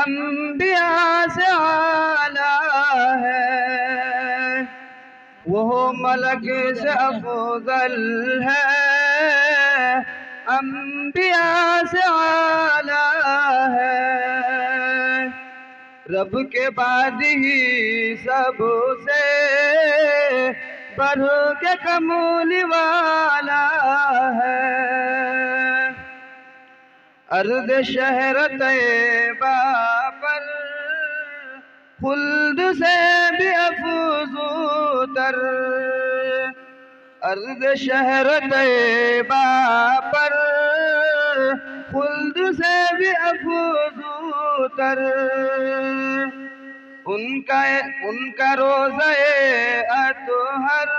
انبیاء سے اعلیٰ ہے، وہ ملک سے افضل ہے، انبیاء سے اعلیٰ ہے، رب کے بعد ہی سب سے بڑھ کے کمال والا ہے، ارض شہر طیبہ پر خلد سے بھی افضل تر، ارض شہر طیبہ پر خلد سے بھی افضل تر، ان کا روزہ اطہر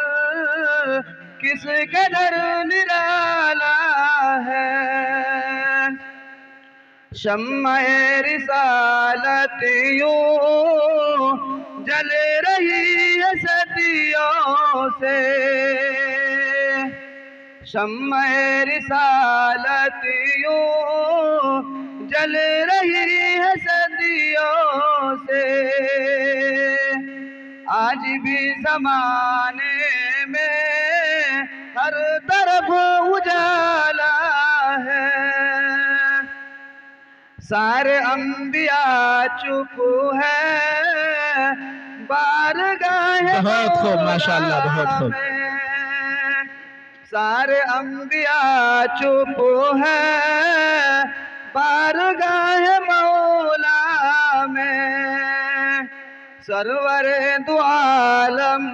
کس قدر نرالا ہے، شمع رسالت یوں جل رہی ہے صدیوں سے، شمع رسالت یوں جل رہی ہے صدیوں سے، آج بھی زمانے میں ہر طرف اجالا ہے، سارے انبیاء چپ ہے بارگاہ بہت خوب، ماشاءاللہ، بہت خوب، سارے انبیاء چپ ہے بارگاہ مولا میں، سرور دو عالم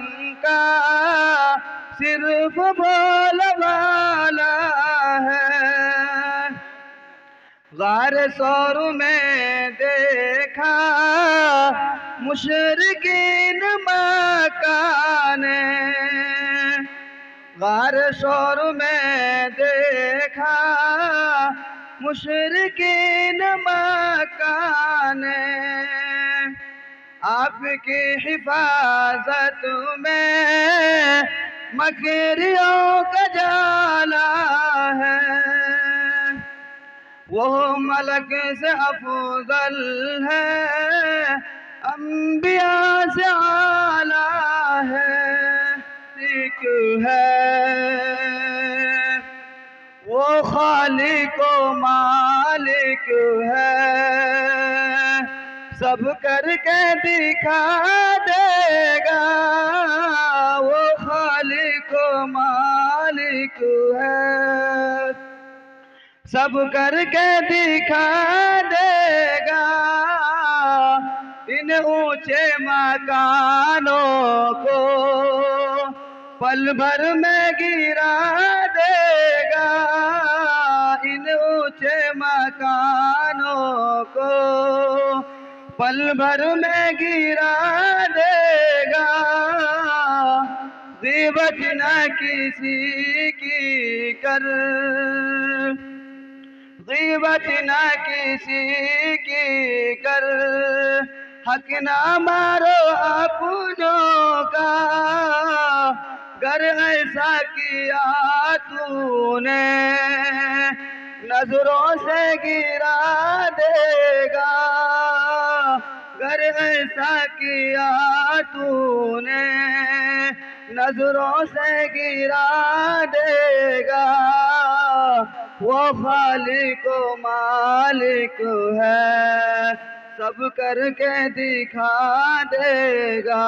کا صرف بولا والا ہے، غار ثور میں دیکھا مشرکین مکہ نے، غار ثور میں دیکھا مشرکین مکہ نے، آپ کی حفاظت میں مکریوں کا جالا ہے، وہ ملک سے افضل ہے، انبیاء سے اعلیٰ ہے، ایک ہے وہ خالق و مالک ہے، سب کر کے دکھا دے گا، وہ خالق و مالک ہے، سب کر کے دکھا دے گا، ان اونچے مکانوں کو پل بھر میں گرا دے گا، ان اونچے مکانوں کو پل بھر میں گرا دے گا، غیبت نہ کسی کی کر، غیبت نہ کسی کی کر، حق نہ مارو اپنوں کا، گر ایسا کیا تو نے نظروں سے گرا دے گا، گر ایسا کیا تو نے نظروں سے گرا دے گا، وہ خالق و مالک ہے، سب کر کے دکھا دے گا۔